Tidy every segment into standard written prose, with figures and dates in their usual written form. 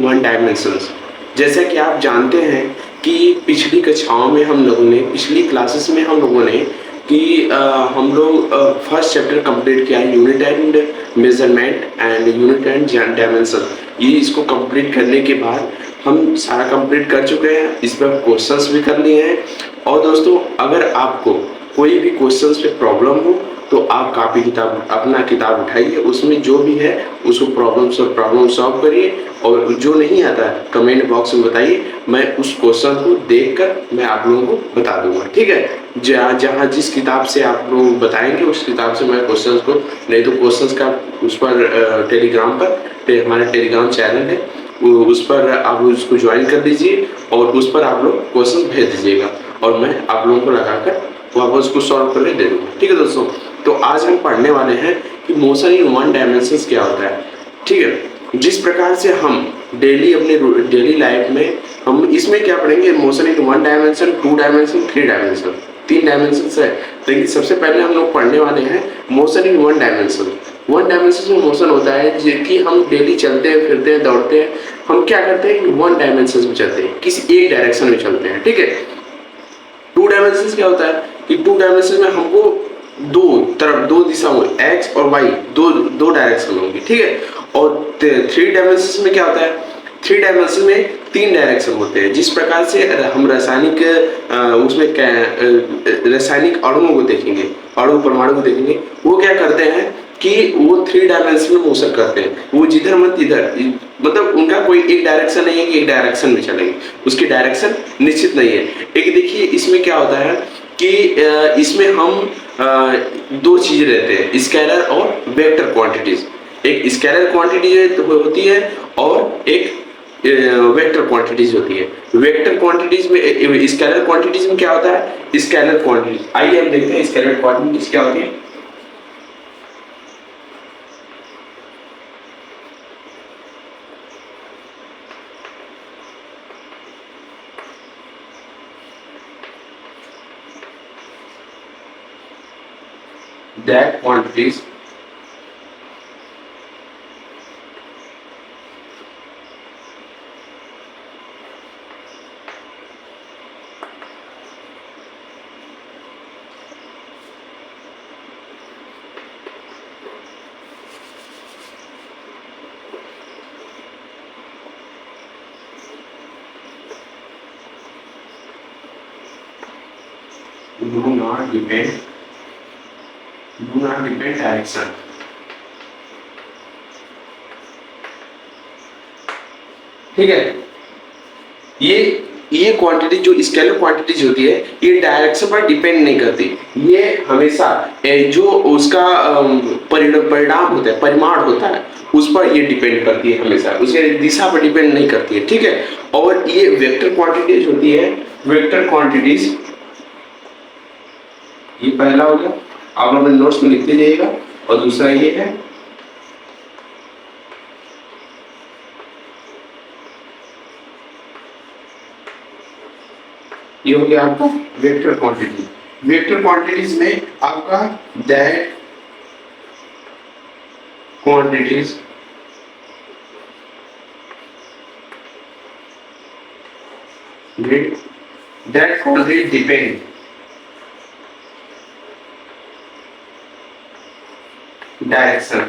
One dimensions. जैसा कि आप जानते हैं कि पिछली कक्षाओं में हम लोगों ने, पिछली क्लासेस में हम लोगों ने कि हम लोग फर्स्ट चैप्टर कंप्लीट किया, unit and measurement and unit and dimension. ये इसको कंप्लीट करने के बाद हम सारा कंप्लीट कर चुके हैं, इस पर क्वेश्चंस भी कर लिए हैं। और दोस्तों, अगर आपको कोई भी क्वेश्चंस पे प्रॉब्लम हो तो आप कापी किताब, अपना किताब उठाइए, उसमें जो भी है उसको प्रॉब्लम सॉल्व करिए, और जो नहीं आता है कमेंट बॉक्स में बताइए, मैं उस क्वेश्चन को देखकर मैं आप लोगों को बता दूंगा। ठीक है, जहाँ जिस किताब से आप लोग बताएंगे उस किताब से मैं क्वेश्चन को, नहीं तो क्वेश्चन का उस पर टेलीग्राम पर हमारा टेलीग्राम चैनल है, उस पर आप लोग उसको ज्वाइन कर लीजिए और उस पर आप लोग क्वेश्चन भेज दीजिएगा और मैं आप लोगों को लगाकर वापस उसको सॉल्व करके दे दूंगा। ठीक है दोस्तों, तो आज हम पढ़ने वाले हैं कि मोशन इन वन डायमेंशंस क्या होता है। ठीक है, जिस प्रकार से हम डेली अपने डेली लाइफ में हम इसमें क्या पढ़ेंगे, motion in one dimension, two dimension, three dimension, तीन डायमेंशन है। लेकिन सबसे पहले हम लोग पढ़ने वाले हैं motion in one dimension. One dimension में मोशन होता है कि हम डेली चलते हैं, फिरते हैं, दौड़ते हैं, हम क्या करते हैं, वन डायमेंशन में चलते हैं, किसी एक डायरेक्शन में चलते हैं। ठीक है, टू डायमेंशन क्या होता है कि टू डायमेंशन में हमको दो तरफ, दो दिशा में, एक्स और वाई, दो डायरेक्शन होंगी। ठीक है, और थ्री डायमेंशन में क्या होता है, थ्री डायमेंशन में तीन डायरेक्शन होते हैं। जिस प्रकार से हम रासायनिक उसमें रासायनिक अणुओं को देखेंगे, अणु परमाणु को देखेंगे, वो क्या करते हैं कि वो थ्री डायमेंशन में मोशन करते हैं, वो जिधर मत इधर, मतलब उनका कोई एक डायरेक्शन नहीं है कि एक डायरेक्शन में चलेंगे, उसकी डायरेक्शन निश्चित नहीं है। एक देखिए इसमें क्या होता है कि इसमें हम दो चीजें रहते हैं, स्केलर और वेक्टर क्वांटिटीज। एक स्केलर क्वांटिटी होती है और एक वेक्टर क्वांटिटीज होती है। वेक्टर क्वांटिटीज में, स्केलर क्वांटिटीज में क्या होता है, स्केलर क्वांटिटीज, आइए हम देखते हैं स्केलर क्वांटिटीज क्या होती है। That quantities do not depend direction. ठीक है, ये क्वांटिटी जो स्केलर क्वांटिटीज होती है, ये डायरेक्शन पर डिपेंड नहीं करती। ये हमेशा जो उसका परिणाम होता है, परिमाण होता है, उस पर ये डिपेंड करती है, हमेशा उसके दिशा पर डिपेंड नहीं करती है। ठीक है, और ये वेक्टर क्वांटिटीज होती है। वेक्टर क्वांटिटीज, ये पहला हो गया, आप अपने नोट्स में लिखते जाइएगा। और दूसरा ये है, ये हो गया आपका वेक्टर क्वांटिटी। वेक्टर क्वांटिटीज में आपका दैट क्वांटिटीज डिपेंड डायरेक्शन।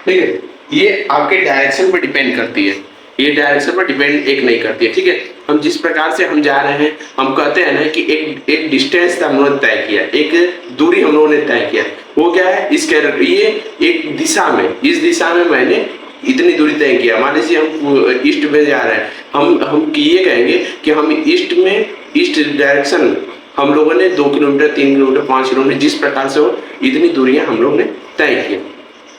ठीक है, ये आपके डायरेक्शन पर डिपेंड करती है, ये डायरेक्शन पर डिपेंड एक नहीं करती है। ठीक है, हम जिस प्रकार से हम जा रहे हैं, हम कहते हैं ना कि एक डिस्टेंस हम लोगों ने तय किया, एक दूरी हम लोगों ने तय किया, वो क्या है, ये एक दिशा में, इस दिशा में मैंने इतनी दूरी तय किया। मान लीजिए हम ईस्ट में जा रहे हैं, हम ये कहेंगे कि हम ईस्ट डायरेक्शन हम लोगों ने 2 किलोमीटर, 3 किलोमीटर, 5 किलोमीटर, जिस प्रकार से हो इतनी दूरियां हम लोग ने तय की।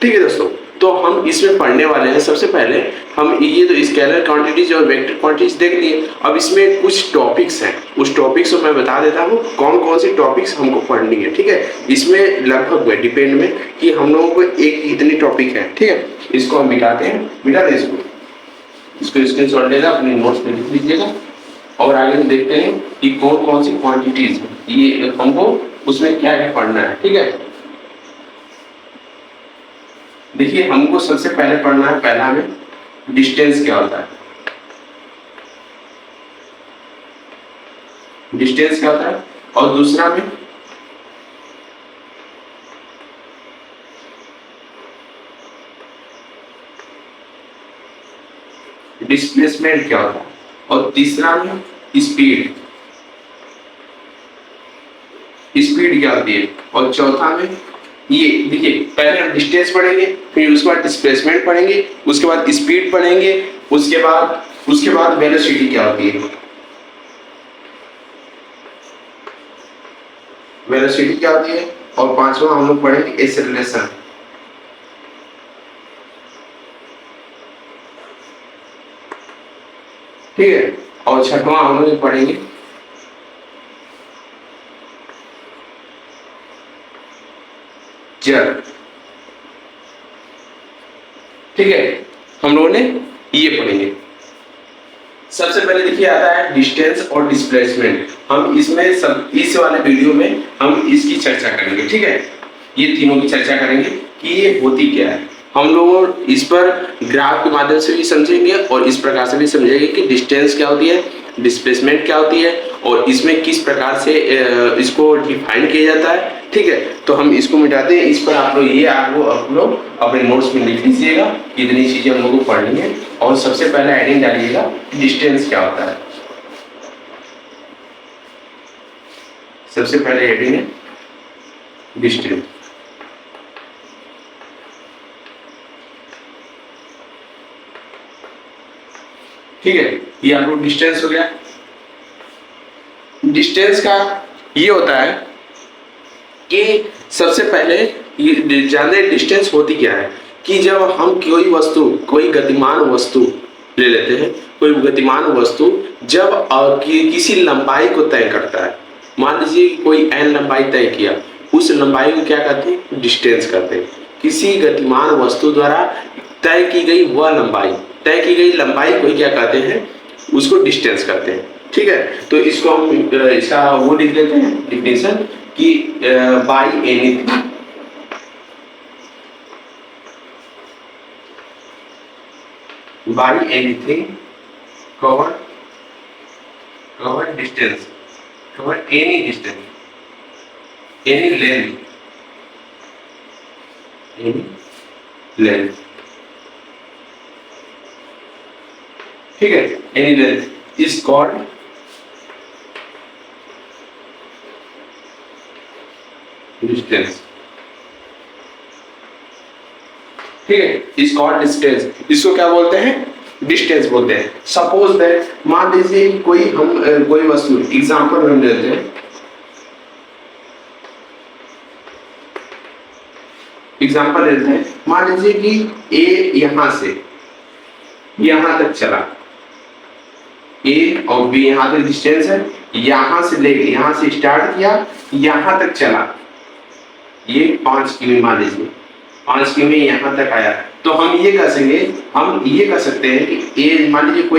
ठीक है दोस्तों, तो हम इसमें पढ़ने वाले हैं। सबसे पहले हम ये तो स्केलर क्वांटिटीज और वेक्टर क्वांटिटीज देख लिए। अब इसमें कुछ टॉपिक्स हैं, उस टॉपिक्स को मैं बता देता हूँ कौन कौन सी टॉपिक्स हमको पढ़नी है। ठीक है, इसमें लगभग में डिपेंड में कि हम लोगों को एक इतनी टॉपिक है। ठीक है, इसको हम मिटाते हैं, मिटा दें इसको स्क्रीनशॉट लेना, अपने नोट्स में लिख लीजिएगा। और आगे हम देखते हैं कि कौन कौन सी क्वांटिटीज ये हमको उसमें क्या क्या पढ़ना है। ठीक है, देखिए हमको सबसे पहले पढ़ना है, पहला में डिस्टेंस क्या होता है। डिस्टेंस क्या होता है, और दूसरा में डिस्प्लेसमेंट क्या होता है, और तीसरा में स्पीड, स्पीड क्या होती है, और चौथा में ये देखिए पहले हम डिस्टेंस पढ़ेंगे, फिर उसके बाद डिस्प्लेसमेंट पढ़ेंगे, उसके बाद स्पीड पढ़ेंगे, उसके बाद वेलोसिटी क्या होती है, वेलोसिटी क्या होती है, और पांचवा हम लोग पढ़ेंगे एक्सेलरेशन। ठीक है, और छठवां हम लोग पढ़ेंगे जड़। ठीक है, हम लोगों ने ये पढ़ेंगे। सबसे पहले देखिए आता है डिस्टेंस और डिस्प्लेसमेंट। हम इसमें इस वाले वीडियो में हम इसकी चर्चा करेंगे। ठीक है, ये तीनों की चर्चा करेंगे कि ये होती क्या है। हम लोग इस पर ग्राफ के माध्यम से भी समझेंगे और इस प्रकार से भी समझेंगे कि डिस्टेंस क्या होती है, डिस्प्लेसमेंट क्या होती है, और इसमें किस प्रकार से इसको डिफाइन किया जाता है। ठीक है, तो हम इसको मिटाते हैं। इस पर आप लोग अपने नोट्स में लिख लीजिएगा, इतनी चीजें हम लोग को पढ़नी है। और सबसे पहले हेडिंग डालिएगा डिस्टेंस क्या होता है। सबसे पहले हेडिंग है डिस्टेंस। ठीक है, ये आप लोग डिस्टेंस हो गया। डिस्टेंस का ये होता है कि सबसे पहले ये जानते हैं डिस्टेंस होती क्या है, कि जब हम कोई गतिमान वस्तु ले लेते हैं, कोई गतिमान वस्तु जब किसी लंबाई को तय करता है, मान लीजिए कोई n लंबाई तय किया, उस लंबाई को क्या कहते हैं, डिस्टेंस कहते हैं। किसी गतिमान वस्तु द्वारा तय की गई लंबाई को क्या कहते हैं, उसको डिस्टेंस कहते हैं। ठीक है, तो इसको हम इसका वो लिख देते हैं डिफिनेशन कि by anything covered distance, covered any distance, any length, ठीक है, any length is called distance। ठीक है, इज कॉल्ड डिस्टेंस। इसको क्या बोलते हैं, डिस्टेंस बोलते हैं। सपोज दैट, मान लीजिए कोई वस्तु, एग्जांपल हम लेते हैं, मान लीजिए कि ए यहां से यहां तक चला, ए और बी यहां तक डिस्टेंस है, यहां से स्टार्ट किया, यहां तक चला, ये 5 किमी मान लीजिए, 5 किमी यहां तक आया। तो हम ये कह सकते हैं कि ए मान लीजिए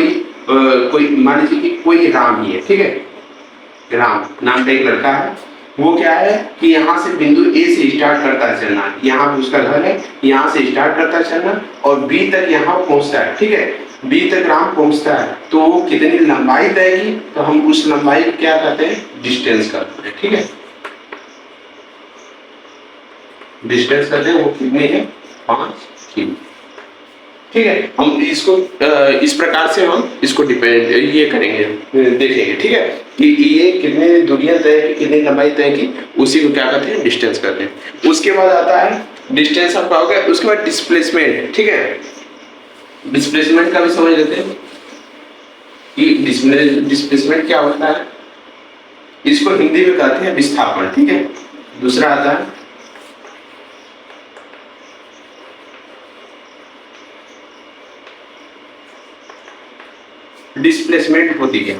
मान लीजिए कि कोई राम ही है। ठीक है, राम नाम का एक लड़का है, वो क्या है कि यहाँ से बिंदु ए से स्टार्ट करता है चलना, यहाँ पे उसका घर है, यहाँ से स्टार्ट करता है चलना और बी तक यहाँ पहुंचता है। ठीक है, बी तक राम पहुंचता है, तो वो कितनी लंबाई तय की, तो हम उस लंबाई को क्या कहते हैं, डिस्टेंस कहते हैं। ठीक है, डिस्टेंस कहते हैं, वो कितनी है, 5 किमी। ठीक है, हम इसको इस प्रकार से हम इसको डिपेंड ये करेंगे, देखेंगे। ठीक है, कि ये कितने दूरियां तय की, कितनी लंबाई तय की, उसी को क्या कहते हैं, डिस्टेंस कहते हैं। उसके बाद आता है डिस्टेंस आपका हो गया, उसके बाद डिस्प्लेसमेंट। ठीक है, डिस्प्लेसमेंट का भी समझ लेते हैं कि डिस्प्लेसमेंट क्या होता है। इसको हिंदी में कहते हैं विस्थापन। ठीक है, दूसरा आता है डिस्प्लेसमेंट होती है।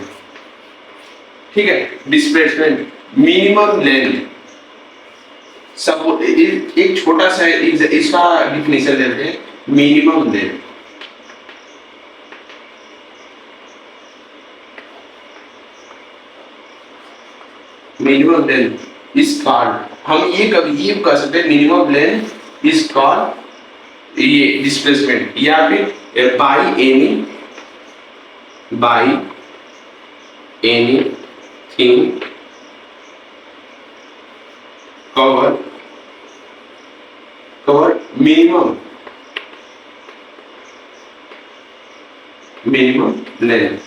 ठीक है, डिस्प्लेसमेंट मिनिमम लेंथ। सब एक छोटा सा इसका डिफिनेशन देते हैं, minimum length. Minimum length is called, हम ये कह सकते हैं, मिनिमम लेंथ इज कॉल्ड ये डिस्प्लेसमेंट, या फिर by any thing cover minimum length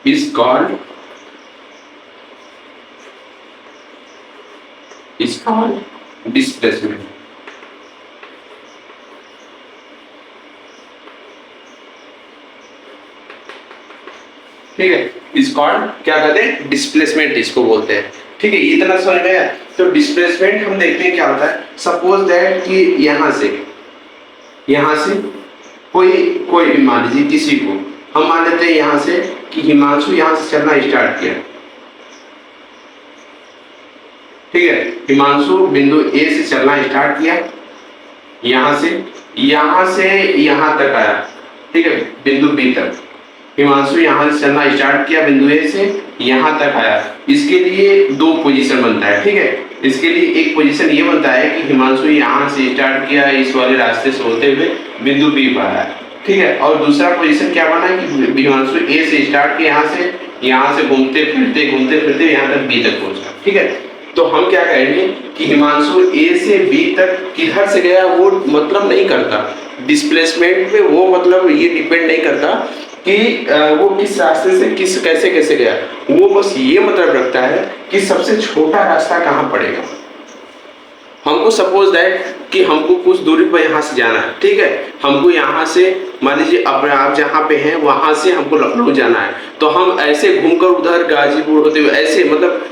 is called displacement. ठीक है, इस कॉल्ड क्या कहते हैं, डिस्प्लेसमेंट इसको बोलते हैं। ठीक है, इतना समझ में आया। तो डिस्प्लेसमेंट हम देखते हैं क्या होता है। सपोज दैट कि यहां से कोई भी मान लीजिए किसी को हम मान लेते हैं यहां से कि हिमांशु यहां से चलना स्टार्ट किया। ठीक है, हिमांशु बिंदु ए से चलना स्टार्ट किया, यहां से यहां तक आया। ठीक है, बिंदु बी तक हिमांशु यहां से चलना स्टार्ट किया, बिंदु ए से यहां तक आया। इसके लिए दो पोजीशन बनता है। ठीक है, इसके लिए एक पोजीशन ये बनता है कि हिमांशु यहां से स्टार्ट किया, इस वाले रास्ते से होते हुए बिंदु बी पर आया। ठीक है, और दूसरा पोजीशन क्या बना कि हिमांशु ए से स्टार्ट किया, यहां से घूमते फिरते यहां तक बी तक पहुंचा। ठीक है, तो हम क्या कहेंगे कि हिमांशु ए से बी तक किधर से गया वो मतलब नहीं करता। डिस्प्लेसमेंट में वो मतलब ये डिपेंड नहीं करता कि वो किस रास्ते से कैसे गया, वो बस ये मतलब रखता है कि सबसे छोटा रास्ता कहाँ पड़ेगा। हमको सपोज दैट कि हमको कुछ दूरी पर यहाँ से जाना है। ठीक है, हमको यहाँ से मान लीजिए अपने आप जहाँ पे हैं वहां से हमको लखनऊ जाना है, तो हम ऐसे घूमकर उधर गाजीपुर होते हुए ऐसे मतलब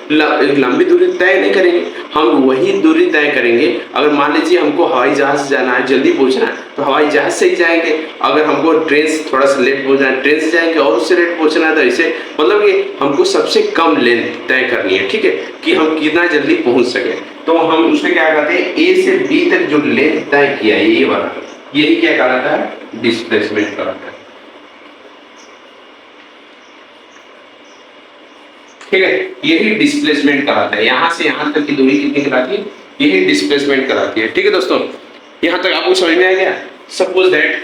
लंबी दूरी तय नहीं करेंगे, हम वही दूरी तय करेंगे। अगर मान लीजिए हमको हवाई जहाज से जाना है, जल्दी पहुंचना है, तो हवाई जहाज से ही जाएंगे। अगर हमको ट्रेन से थोड़ा सा लेट पहुंचना है, ट्रेन से जाएंगे, और उससे लेट पहुंचना है तो ऐसे मतलब कि हमको सबसे कम लेंथ तय करनी है। ठीक है, कि हम कितना जल्दी पहुंच सके। तो हम उसमें क्या कहते हैं, ए से बी तक जो लेंथ तय किया है ये वाला, यही क्या कहलाता है, डिस्प्लेसमेंट कहलाता है। ठीक है, यही डिस्प्लेसमेंट कहलाता है। यहां से यहां तक की दूरी कितनी कहलाती है, यही डिस्प्लेसमेंट कहलाती है। ठीक है दोस्तों, यहां तक आपको समझ में आ गया। सपोज दैट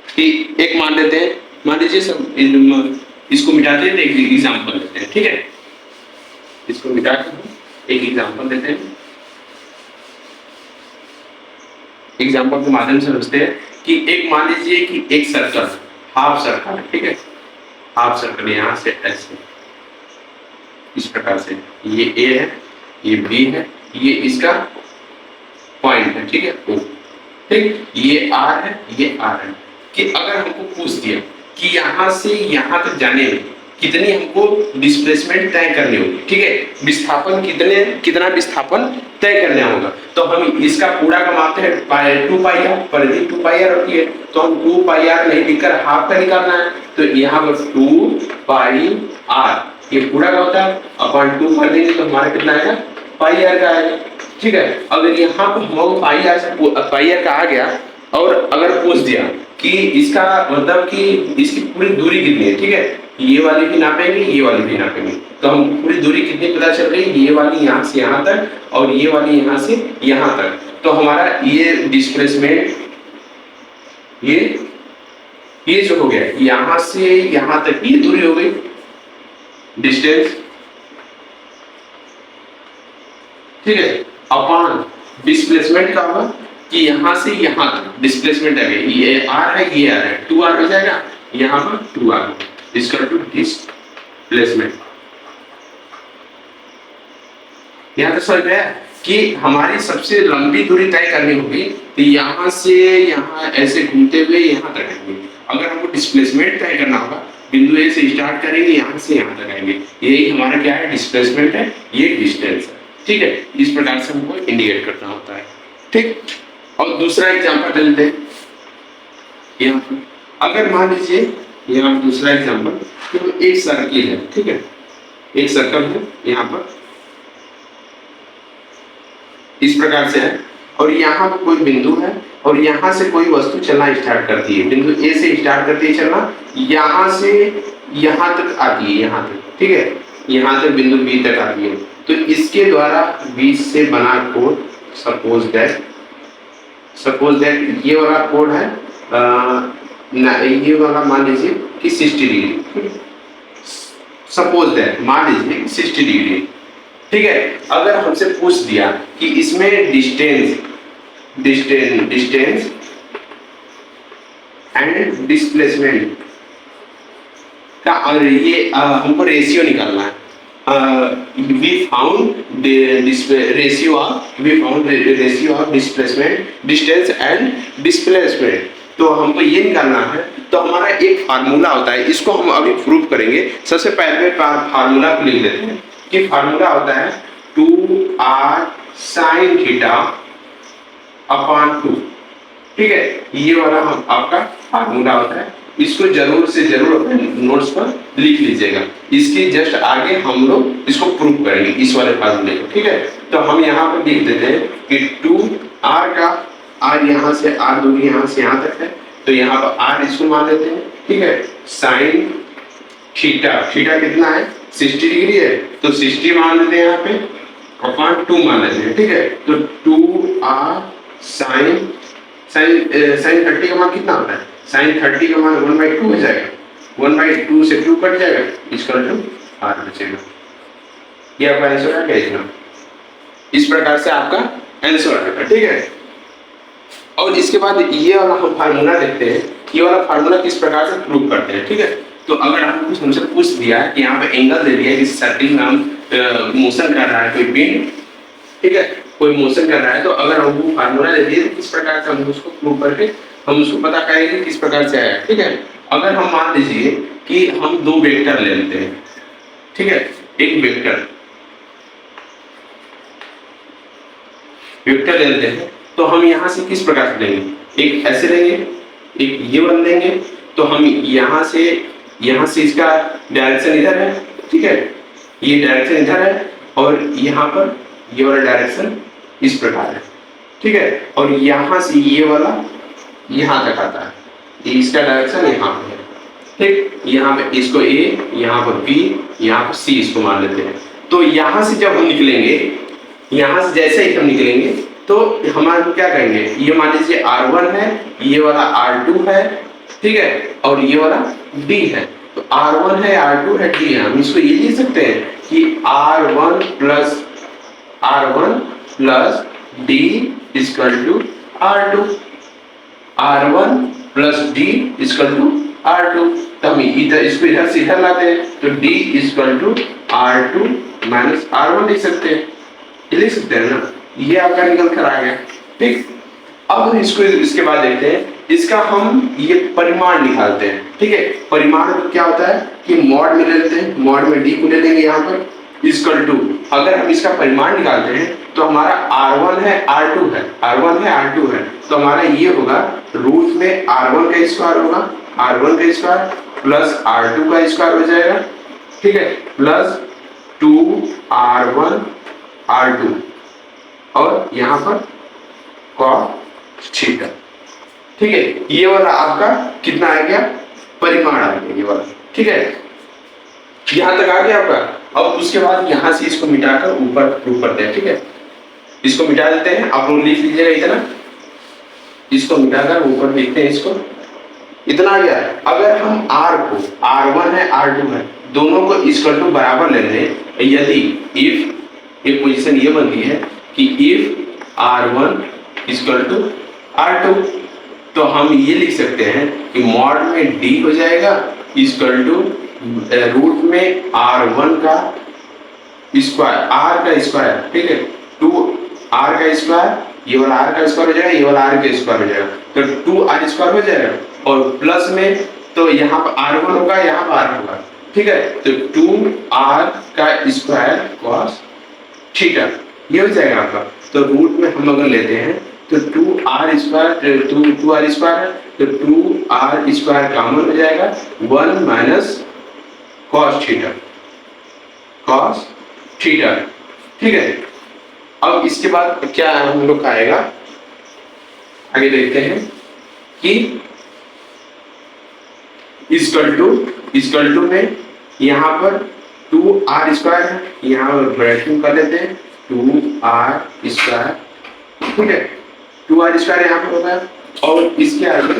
कि एक मान लेते हैं, मान लीजिए सब इसको मिटाते हैं, एक एग्जांपल लेते हैं। ठीक है, इसको मिटा के एक एग्जांपल लेते हैं। एग्जांपल के माध्यम से समझते हैं कि एक मान लीजिए कि एक सर्कल, हाफ सर्कल। ठीक है, हाफ सर्कल यहां से ऐसे इस प्रकार से, ये ए है, ये बी है, ये इसका पॉइंट है। ठीक है, ओ। ठीक, ये आर है, ये आर है। कि अगर हमको पूछ दिया कि यहां से यहां तक जाने में कितनी हमको डिस्प्लेसमेंट तय करनी होगी। ठीक है, विस्थापन कितना विस्थापन तय करना होगा, तो हम इसका पूरा कमाते हैं 2 पाई आर, परिधि 2 पाई आर होती है, तो हम 2 पाई आर नहीं लिखकर हाफ का निकालना है। तो यहाँ पर 2 पाई आर ये पूरा का होता है, अपन 2 कर देंगे तो हमारा कितना आएगा, पाई आर का आएगा। ठीक है, अगर यहाँ पर हम पाई आर का आ गया, और अगर पूछ दिया कि इसका मतलब कि इसकी पूरी दूरी कितनी है। ठीक है, ये वाली भी नापेंगे, ये वाली भी नापेंगे, तो हम पूरी दूरी कितनी पता चल गई, ये वाली यहाँ से यहाँ तक और ये वाली यहाँ से यहाँ तक। तो हमारा ये डिस्प्लेसमेंट ये जो हो गया यहाँ से यहाँ तक, ये दूरी हो गई डिस्टेंस। ठीक है, अपॉन डिस्प्लेसमेंट का होगा कि यहाँ से यहाँ तक डिस्प्लेसमेंट आ गई, ये आर है, ये आर है, 2 आर हो जाएगा, यहाँ पर 2 आर इसका डिस्प्लेसमेंट। यहाँ तक समझ गया कि हमारी सबसे लंबी दूरी तय करनी होगी, तो यहाँ से यहाँ ऐसे घूमते हुए यहाँ तक आएंगे। अगर हमको डिस्प्लेसमेंट तय करना होगा, बिंदु ए से स्टार्ट करेंगे, यहाँ से यहाँ तक आएंगे, यही हमारा क्या है, डिस्प्लेसमेंट है, ये डिस्टेंस है। ठीक है, इस प्रकार से हमको इंडिकेट करना होता है। ठीक, और दूसरा एग्जांपल लेते हैं। यहाँ पर अगर मान लीजिए यहाँ दूसरा एग्जांपल, तो एक सर्किल है। ठीक है, एक सर्कल है यहाँ पर इस प्रकार से है, और यहाँ पर कोई बिंदु है, और यहाँ से कोई वस्तु चलना स्टार्ट करती है, बिंदु ए से स्टार्ट करती है चलना, यहाँ से यहाँ तक आती है, यहाँ तक। ठीक है, यहाँ तक बिंदु बी तक आती है, तो इसके द्वारा बीच से बना कोण सपोज दैट सपोज दैट ये वाला कोण है ना, ये वाला मान लीजिए कि 60 डिग्री, सपोज दैट मान लीजिए 60 डिग्री, ठीक है। अगर हमसे पूछ दिया कि इसमें डिस्टेंस एंड डिस्प्लेसमेंट का, और ये हमको रेशियो निकालना है, we found the ratio of displacement, distance and displacement, तो हमको ये निकालना है। तो हमारा एक फार्मूला होता है, इसको हम अभी प्रूव करेंगे। सबसे पहले फार्मूला को लिख लेते हैं कि फार्मूला होता है 2r sin थीटा अपॉन 2, ठीक है। ये वाला हम आपका फार्मूला होता है, इसको जरूर से जरूर अपने नोट्स पर लिख लीजिएगा। इसके जस्ट आगे हम लोग इसको प्रूव करेंगे, इस वाले फार्मूले को, ठीक है। तो हम यहाँ पर लिख देते हैं कि 2r का, r यहाँ से r दूरी यहाँ से यहाँ तक है, तो यहाँ पर r इसको मान लेते हैं, ठीक है। साइन थीटा, थीटा कितना है 60 डिग्री है, तो 60 मान लेते हैं यहाँ पे, अपॉन 2 मान लेते हैं, ठीक है। तो 2r साइन 30 का मान कितना होता है, साइन 30 का मान 1/2 हो जाएगा, 1/2 से 2 कट जाएगा, इसका r बचेगा। ये आपका आंसर आ गया इतना। इस प्रकार से आपका आंसर आएगा, ठीक है। और इसके बाद ये वाला हम फार्मूला देखते हैं, ये वाला फार्मूला किस प्रकार से प्रूव करते हैं, ठीक है। तो अगर हमसे पूछ दिया कि यहाँ पे एंगल दे दिया है, इस सर्किल में हम मोशन कर रहा है कोई पिंड, ठीक है, कोई मोशन कर रहा है, तो अगर हमको फार्मूला दे दिए तो किस प्रकार से हम उसको प्रूव करके हम उसको पता करेंगे किस प्रकार से आया, ठीक है। अगर हम मान लीजिए कि हम 2 वेक्टर ले लेते हैं, ठीक है, एक वेक्टर ले लेते हैं, तो हम यहाँ से किस प्रकार से लेंगे, एक ऐसे लेंगे, एक ये बन लेंगे। तो हम यहाँ से इसका डायरेक्शन इधर है, ठीक है, ये डायरेक्शन इधर है, और यहाँ पर ये वाला डायरेक्शन इस प्रकार है, ठीक है। और यहाँ से ये वाला यहाँ तक आता है, इसका डायरेक्शन यहाँ पे है, ठीक। यहाँ पे इसको A, यहाँ पर B, यहाँ पर C इसको मान लेते हैं। तो यहाँ से जब हम निकलेंगे, यहाँ से जैसे ही हम निकलेंगे तो हमारा क्या करेंगे, ये मान लीजिए R1 है, ये वाला R2 है, ठीक है, और ये वाला D है। तो R1 है, R2 है, D है। हम इसको ये लिख सकते हैं कि R1 plus D equal to R2, R1 plus D equal to R2। तो हम इसको इधर से इधर लाते हैं, तो D equal to R2 minus R1 लिख सकते हैं, ये लिख सकते हैं ना, ये आपका निकल कर आ गया, ठीक। अब इसको इसके बाद देखते हैं, इसका हम ये परिमाण निकालते हैं, ठीक है। परिमाण में क्या होता है कि मॉड में ले लेते हैं, मॉड में D को ले लेंगे यहाँ पर, इक्वल टू, अगर हम इसका परिमाण निकालते हैं तो हमारा R1 है, R2 है, R1 है, R2 है, तो हमारा ये होगा रूट में R1 का स्क्वायर होगा, R1 का स्क्वायर प्लस R2 का स्क्वायर हो जाएगा, ठीक है, प्लस 2R1 R2, और यहाँ पर cos थीटा, ठीक है। ये वाला आपका कितना आ गया, परिमाण आ गया ये वाला, ठीक है। यहाँ तक आ गया आपका। अब उसके बाद यहाँ से इसको मिटाकर ऊपर प्रूव करते हैं, ठीक है। इसको मिटा देते हैं, आप लोग लिख लीजिएगा इतना, इसको मिटाकर ऊपर लिखते हैं, इसको इतना आ गया। अगर हम R को, R1 है, R2 है, दोनों को इक्वल टू बराबर ले लें, यदि इफ एक पोजीशन ये बनती है कि if R1 equal to R2, तो हम ये लिख सकते हैं कि मॉड में D हो जाएगा इक्वल टू रूट में R1 का स्क्वायर, R का स्क्वायर, ठीक है, 2R का स्क्वायर, ये वाला R का स्क्वायर हो जाएगा, ये वाला R का स्क्वायर हो जाएगा, तो 2R स्क्वायर हो जाएगा, और प्लस में तो यहाँ पर R1 होगा, यहाँ पर R होगा, ठीक है। तो 2R का स्क्वायर cos थीटा, ये हो जाएगा आपका। तो रूट में हम अगर लेते हैं तो 2R स्क्वायर, 2R स्क्वायर है, तो 2R स्क्वायर कॉमन हो जाएगा, 1 माइनस cos थीटा, ठीक है। अब इसके बाद क्या हम लोग का आएगा, आगे देखते हैं कि इक्वल टू में यहाँ पर 2R स्क्वायर है, यहाँ ब्रैकेट कर लेते हैं 2R स्क्वायर, ठीक है, 2r² यहाँ पर होगा और इसके आगे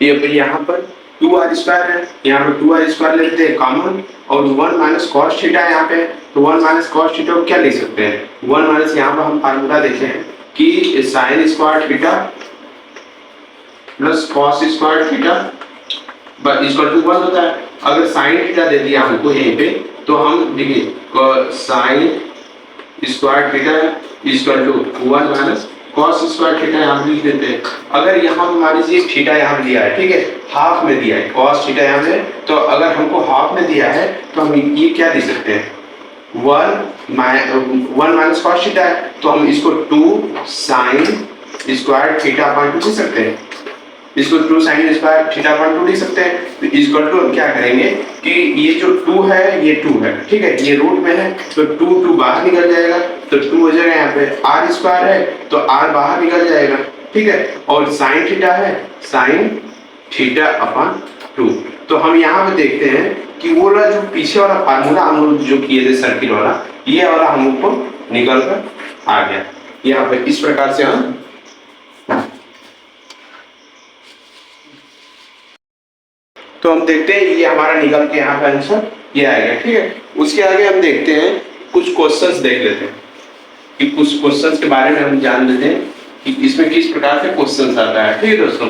ये यहाँ पर 2r² है, यहाँ पर 2r² ले लेते हैं कॉमन और 1 माइनस कॉस थीटा है यहाँ पे, तो 1 माइनस कॉस थीटा को क्या लिख सकते हैं, 1 माइनस यहाँ पर हम फार्मूला देखे हैं कि sine square theta plus cos square theta equal to 1 होता है। अगर साइन थीटा दे दिया हमको यहीं पे तो हम देखिए sine square theta equal to 1 minus cos square theta यहाँ लिख देते हैं। अगर यहाँ पर मान लीजिए थीटा यहाँ दिया है, ठीक है, हाफ में दिया है कॉस थीटा यहाँ पे, तो अगर हमको हाफ में दिया है तो हम ये क्या दे सकते हैं, 1 माइनस कॉस थीटा है तो हम इसको 2 साइन स्क्वायर थीटा अपॉन 2 लिख सकते हैं, इसको 2 साइन स्क्वायर थीटा अपॉन 2 लिख सकते हैं। तो इक्वल टू हम क्या करेंगे कि ये जो 2 है ये 2 है, ठीक है, ये रूट में है तो 2 बाहर निकल जाएगा तो 2 हो जाएगा, यहाँ पे r स्क्वायर है तो r बाहर निकल जाएगा, ठीक है, और साइन थीटा है साइन थीटा अपॉन 2। तो हम यहाँ पे देखते हैं कि वो वाला जो पीछे वाला फार्मूला हम लोग जो किए थे सर्किल वाला, ये वाला हमको निकल कर आ गया। यहाँ पे इस प्रकार से हम तो हम देखते हैं ये हमारा निकल के यहाँ पे आंसर ये आएगा, ठीक है। उसके आगे हम देखते हैं कुछ क्वेश्चंस देख लेते हैं कि कुछ क्वेश्चंस के बारे में हम जान लेते हैं कि इसमें किस प्रकार से क्वेश्चंस आता है, ठीक है दोस्तों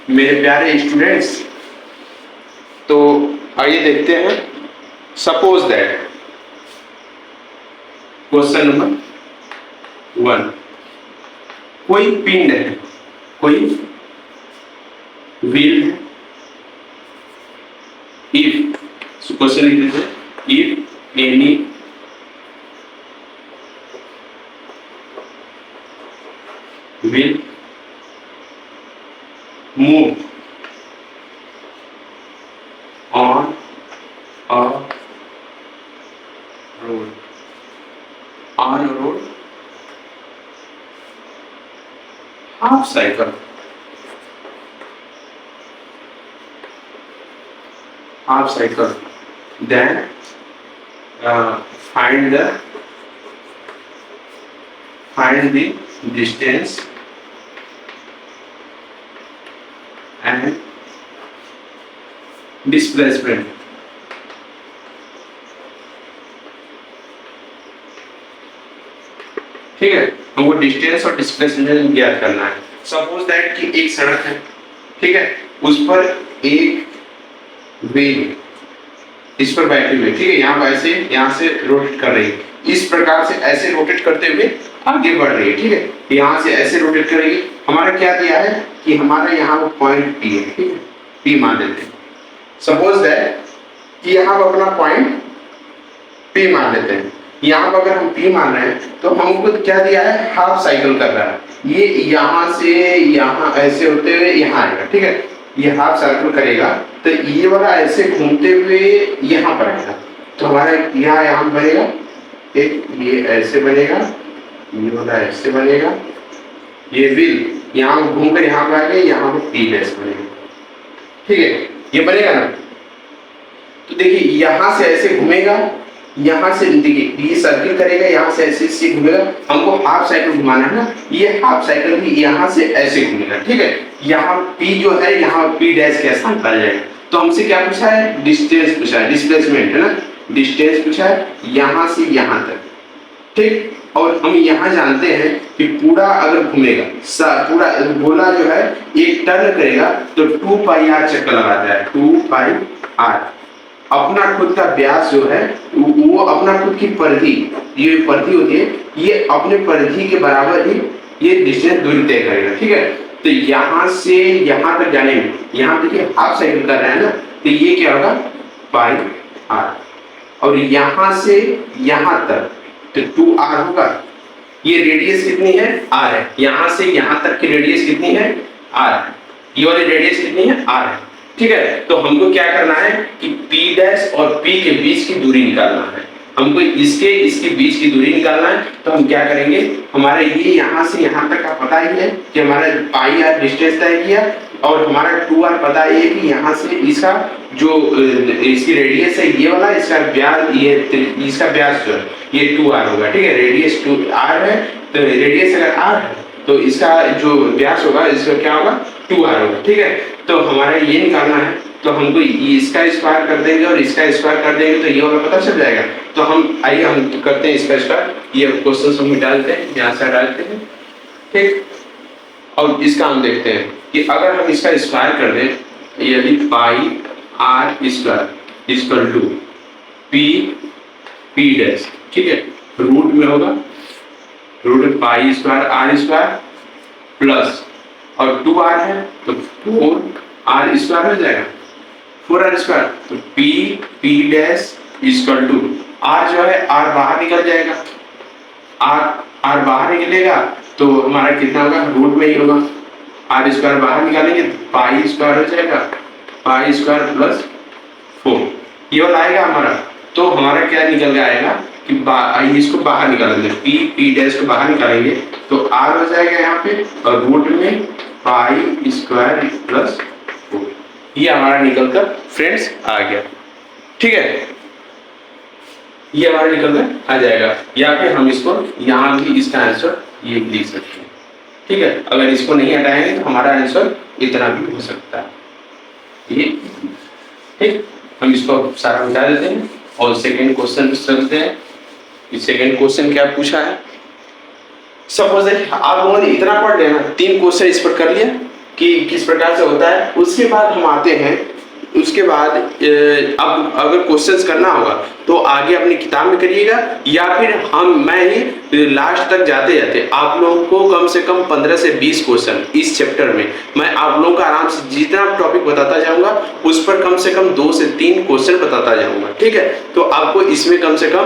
मेरे प्यारे स्टूडेंट्स। तो आइए देखते हैं, सपोज दैट क्वेश्चन नंबर 1, कोई पिंड है, कोई व्हील है, if क्वेश्चन लिख देते हैं, if any will move on a road half cycle, then find the distance and displacement। ठीक है, हमको डिस्टेंस और डिस्प्लेसमेंट ज्ञात करना है। सपोज दैट कि एक सड़क है, ठीक है, उस पर एक व्हील इस पर बैठी हुई, ठीक है, यहाँ पर ऐसे यहाँ से रोटेट कर रही है, इस प्रकार से ऐसे रोटेट करते हुए आगे बढ़ रही है, ठीक है, यहाँ से ऐसे रोटेट करेगी। हमारा क्या दिया है कि हमारा यहाँ वो पॉइंट P है, ठीक है, P मान लेते हैं। सपोज दैट कि यहाँ पर अपना पॉइंट P मान लेते हैं। यहाँ पर अगर हम P मान रहे हैं तो हमको क्या दिया है, हाफ साइकिल कर रहा है, ये यहाँ से यहाँ ऐसे होते हुए यहाँ आएगा, ठीक है, ये हाफ सर्कल करेगा तो ये वाला ऐसे घूमते हुए यहाँ पर आएगा, तो हमारा यहाँ बनेगा एक, ये ऐसे बनेगा, ये वाला ऐसे बनेगा, ये व्हील यहाँ घूमकर यहाँ पर आ गया, यहाँ पर P डैश बनेगा, ठीक है, ये बनेगा ना। तो देखिए यहाँ से ऐसे घूमेगा, यहाँ से देखिए ये सर्किल करेगा, यहाँ से ऐसे घूमेगा, हमको हाफ साइकिल घुमाना है ना, ये हाफ साइकिल भी यहाँ से ऐसे घूमेगा, ठीक है, यहाँ P जो है यहाँ P डैश के स्थान पर जाएगा। तो हमसे क्या पूछा है, डिस्टेंस पूछा है, डिस्प्लेसमेंट है ना, डिस्टेंस पूछा है यहाँ से यहाँ तक, ठीक, और हम यहाँ जानते हैं कि पूरा अगर घूमेगा पूरा गोला जो है एक टर्न करेगा तो 2 पाई r चक्कर लगाता है, 2 पाई r। अपना खुद का व्यास जो है वो अपना खुद की परिधि, ये परिधि होती है, ये अपने परिधि के बराबर ही ये डिस्टेंस दूरी तय करेगा, ठीक है। तो यहाँ से यहाँ तक जाने में, यहाँ देखिए हाफ साइकिल कर रहे हैं ना, तो ये क्या होगा पाई r, और यहाँ से यहाँ तक तो 2r होगा। ये रेडियस कितनी है, r है, यहाँ से यहाँ तक की रेडियस कितनी है, r है, ये वाली रेडियस कितनी है, r है, ठीक है। तो हमको क्या करना है कि P डैश और P के बीच की दूरी निकालना है, हमको इसके बीच की दूरी निकालना है। तो हम क्या करेंगे, हमारे ये यहाँ से यहाँ तक का पता ही है कि हमारा पाई r डिस्टेंस तय किया, और हमारा 2r पता है कि यहाँ से इसका जो इसकी रेडियस है ये वाला, इसका व्यास, ये इसका व्यास जो है ये 2r होगा, ठीक है। रेडियस 2r है, तो रेडियस अगर r है तो इसका जो व्यास होगा इसका क्या होगा 2r होगा, ठीक है। तो हमारा ये निकालना है, तो हमको इसका स्क्वायर कर देंगे और इसका स्क्वायर कर देंगे तो ये वाला पता चल जाएगा। तो हम आइए हम करते हैं इसका स्क्वायर, ये क्वेश्चन हम मिटा देते हैं, यहाँ से डालते हैं, ठीक। और इसका हम देखते हैं कि अगर हम इसका स्क्वायर कर दें, यदि pi r square equal to p dash, ठीक है, रूट में होगा root pi square r square plus और 2r है तो 4r स्क्वायर हो जाएगा, 4r स्क्वायर, तो p dash equal to r जो है r बाहर निकल जाएगा, r बाहर निकलेगा तो हमारा कितना होगा, रूट में ही होगा, r स्क्वायर बाहर निकालेंगे तो पाई स्क्वायर हो जाएगा, पाई स्क्वायर प्लस 4 ये वाला आएगा हमारा। तो हमारा क्या निकल के आएगा कि इसको बाहर निकालेंगे, p डैश को बाहर निकालेंगे तो r हो जाएगा यहाँ पे और रूट में पाई स्क्वायर प्लस 4, ये हमारा निकल कर फ्रेंड्स आ गया, ठीक है। ये हमारा निकल कर आ जाएगा, या फिर हम इसको यहाँ भी इसका आंसर ये लिख सकते हैं, ठीक है। अगर इसको नहीं हटाएंगे तो हमारा आंसर इतना भी हो सकता है, ये ठीक। हम इसको सारा मिटा देते हैं और सेकंड क्वेश्चन पे चलते हैं। सेकंड क्वेश्चन क्या पूछा है, सपोज दैट आप लोगों ने इतना पढ़ लिया ना, 3 क्वेश्चन इस पर कर लिया कि किस प्रकार से होता है। उसके बाद हम आते हैं, उसके बाद अब अगर क्वेश्चंस करना होगा तो आगे अपनी किताब में करिएगा, या फिर मैं ही लास्ट तक जाते जाते आप लोगों को कम से कम 15 से 20 क्वेश्चन इस चैप्टर में मैं आप लोगों को आराम से जितना टॉपिक बताता जाऊंगा उस पर कम से कम 2 से 3 क्वेश्चन बताता जाऊंगा, ठीक है। तो आपको इसमें कम से कम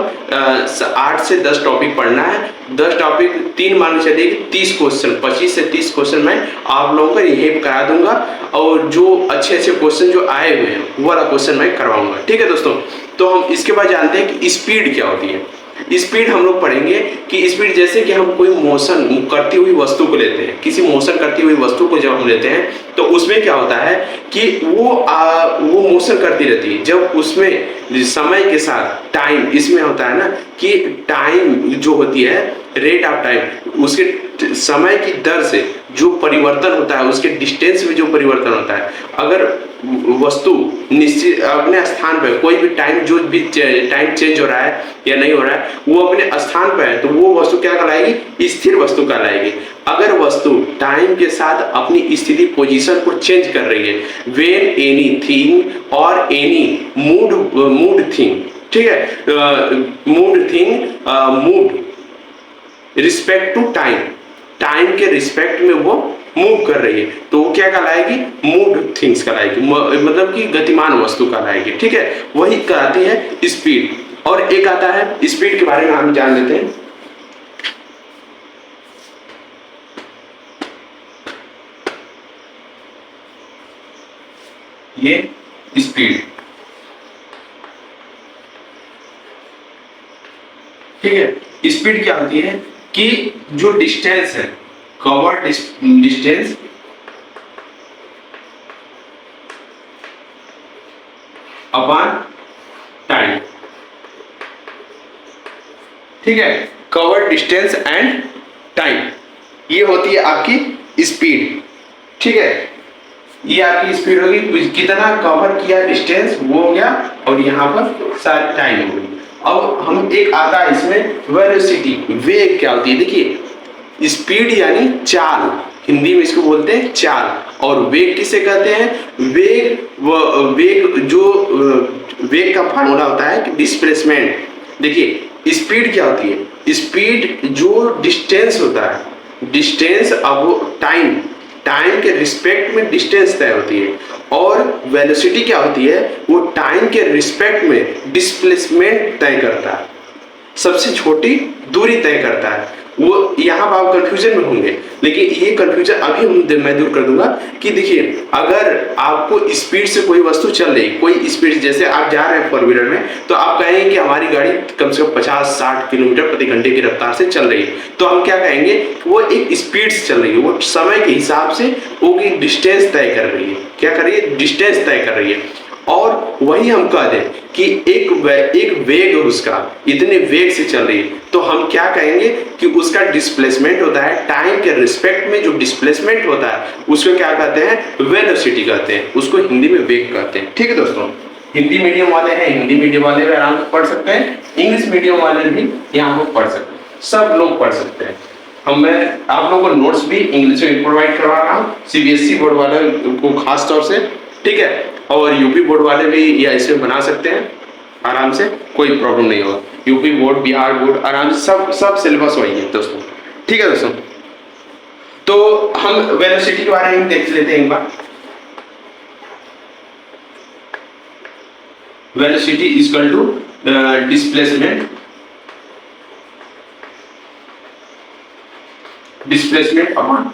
8 से 10 टॉपिक पढ़ना है, 10 टॉपिक 3 मान के चलिए 30 क्वेश्चन, 25 से 30 क्वेश्चन मैं आप लोगों को यही करा दूंगा, और जो अच्छे अच्छे क्वेश्चन जो आए हुए हैं वो वाला क्वेश्चन मैं करवाऊंगा, ठीक है दोस्तों। तो हम इसके बाद जानते हैं कि स्पीड क्या होती है। स्पीड हम लोग पढ़ेंगे कि स्पीड जैसे कि हम कोई मोशन करती हुई वस्तु को लेते हैं, किसी मोशन करती हुई वस्तु को जब हम लेते हैं तो उसमें क्या होता है कि वो मोशन करती रहती है, जब उसमें समय के साथ टाइम इसमें होता है ना कि टाइम जो होती है रेट ऑफ टाइम, उसके समय की दर से जो परिवर्तन होता है, उसके डिस्टेंस में जो परिवर्तन होता है, अगर वस्तु निश्चित अपने स्थान पर कोई भी टाइम जो भी टाइम चेंज हो रहा है या नहीं हो रहा है वो अपने स्थान पर है तो वो वस्तु क्या कहलाएगी, स्थिर वस्तु कहलाएगी। अगर वस्तु टाइम के साथ अपनी स्थिति पोजीशन को चेंज कर रही है, व्हेन एनीथिंग और एनी मूड थिंग, ठीक है, moved thing moved respect to time, time के रिस्पेक्ट में वो मूव कर रही है तो वो क्या कहलाएगी, मूड थिंग्स कहलाएगी, मतलब कि गतिमान वस्तु कहलाएगी, ठीक है। वही कहलाती है स्पीड। और एक आता है स्पीड के बारे में हम जान लेते हैं। ये स्पीड, ठीक है। स्पीड क्या होती है कि जो डिस्टेंस है, कवर्ड डिस्टेंस अपॉन टाइम, ठीक है, कवर्ड डिस्टेंस एंड टाइम, ये होती है आपकी स्पीड, ठीक है। ये आपकी स्पीड होगी, कितना कवर किया डिस्टेंस वो हो गया और यहाँ पर सारी टाइम हो गई। अब हम एक आता है इसमें वेलोसिटी, वेग क्या होती है, देखिए स्पीड यानी चाल, हिंदी में इसको बोलते हैं चाल, और वेग किसे कहते हैं, वेग जो वेग का फार्मूला होता है कि डिस्प्लेसमेंट। देखिए स्पीड क्या होती है, स्पीड जो डिस्टेंस होता है, डिस्टेंस अब टाइम के रिस्पेक्ट में डिस्टेंस तय होती है, और वेलोसिटी क्या होती है, वो टाइम के रिस्पेक्ट में डिस्प्लेसमेंट तय करता है, सबसे छोटी दूरी तय करता है। वो यहाँ पर आप कंफ्यूजन में होंगे, लेकिन ये कंफ्यूजन अभी मैं दूर कर दूंगा कि देखिए अगर आपको स्पीड से कोई वस्तु चल रही, कोई स्पीड, जैसे आप जा रहे हैं 4 व्हीलर में तो आप कहेंगे कि हमारी गाड़ी कम से कम 50-60 किलोमीटर प्रति घंटे की रफ्तार से चल रही है, तो हम क्या कहेंगे, वो एक स्पीड से चल रही है, वो समय के हिसाब से वो की डिस्टेंस तय कर रही है, क्या कर रही है, डिस्टेंस तय कर रही है। और वही हम कह दें कि एक वेग उसका इतने वेग से चल रही है, तो हम क्या कहेंगे कि उसका डिस्प्लेसमेंट होता है टाइम के रिस्पेक्ट में। जो डिस्प्लेसमेंट होता है उसको क्या कहते हैं, वेलोसिटी कहते हैं, उसको हिंदी में वेग कहते हैं। ठीक है दोस्तों, हिंदी मीडियम वाले हैं, हिंदी मीडियम वाले भी आराम से पढ़ सकते हैं, इंग्लिश मीडियम वाले भी यहाँ पर पढ़ सकते हैं, सब लोग पढ़ सकते हैं। मैं आप लोगों को नोट्स भी इंग्लिश में प्रोवाइड करवा रहा हूँ, सीबीएसई बोर्ड वाले को खास तौर से, ठीक है, और यूपी बोर्ड वाले भी या इसमें बना सकते हैं आराम से, कोई प्रॉब्लम नहीं होगा। यूपी बोर्ड, बिहार बोर्ड, आराम से सब सिलेबस वही है दोस्तों। ठीक है दोस्तों, तो हम वेलोसिटी के बारे में देख लेते हैं एक बार। Velocity is equal to displacement upon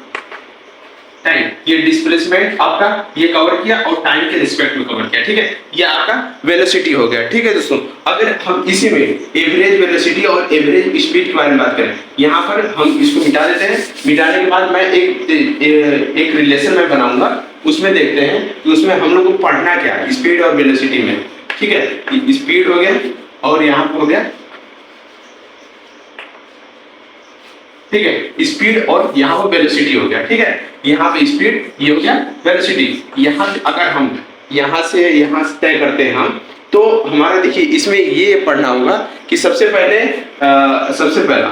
time. ये डिस्प्लेसमेंट आपका ये कवर किया और टाइम के रिस्पेक्ट में कवर किया। ठीक है, ये आपका वेलोसिटी हो गया। ठीक है दोस्तों, अगर हम इसी में एवरेज वेलोसिटी और एवरेज स्पीड के बारे में बात करें, यहाँ पर हम इसको मिटा देते हैं। मिटाने के बाद मैं एक रिलेशन में बनाऊंगा, उसमें देखते हैं कि उसमें हम लोग को पढ़ना क्या है स्पीड और वेलोसिटी में। ठीक है, स्पीड हो गया और यहाँ पर हो गया, ठीक है, स्पीड और यहाँ पर वेलोसिटी हो गया। ठीक है, यहाँ पे स्पीड, ये हो गया वेलोसिटी। यहाँ अगर हम यहाँ से तय करते हैं हम, तो हमारा देखिए इसमें ये पढ़ना होगा कि सबसे पहला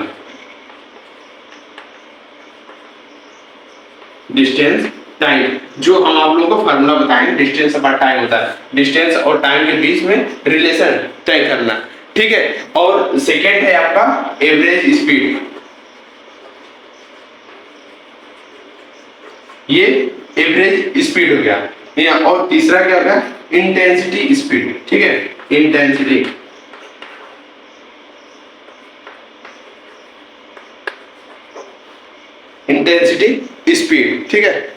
डिस्टेंस टाइम, जो हम आप लोगों को फार्मूला बताएंगे, डिस्टेंस अपॉन टाइम होता है, डिस्टेंस और टाइम के बीच में रिलेशन तय करना। ठीक है, और सेकेंड है आपका एवरेज स्पीड, ये एवरेज स्पीड हो गया। और तीसरा क्या होगा, इंटेंसिटी स्पीड। ठीक है, इंटेंसिटी स्पीड। ठीक है,